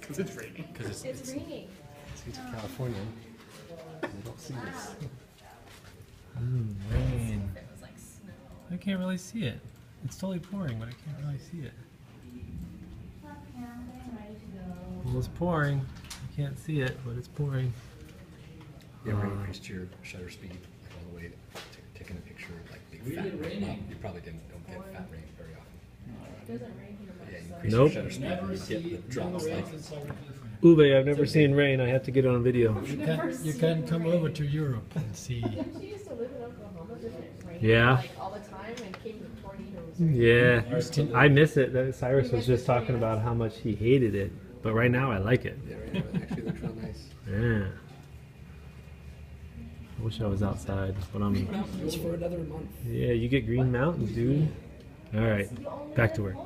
Because it's raining. Because It's raining. it's California. You don't see this. Rain. It was like snow. I can't really see it. It's totally pouring, but I can't really see it. Well, it's pouring. I can't see it, but it's pouring. You ever increased your shutter speed like, all the way to taking a picture of like big fat rain? Well, you probably don't get fat rain very often. It doesn't rain here much. Yeah, you So. increase Nope. your shutter speed, you get the drops like Uwe, I've never seen rain. I have to get it on video. You can come over to Europe and see. Didn't you used to live in Oklahoma? Didn't it rain Yeah. like all the time and came to tornadoes? Yeah, I miss it. Cyrus was just talking about how much he hated it, but right now I like it. yeah, right now it actually looks real nice. Yeah. I wish I was outside, but I'm. It's for another month. Yeah, you get Green Mountain, dude. All right, back to work.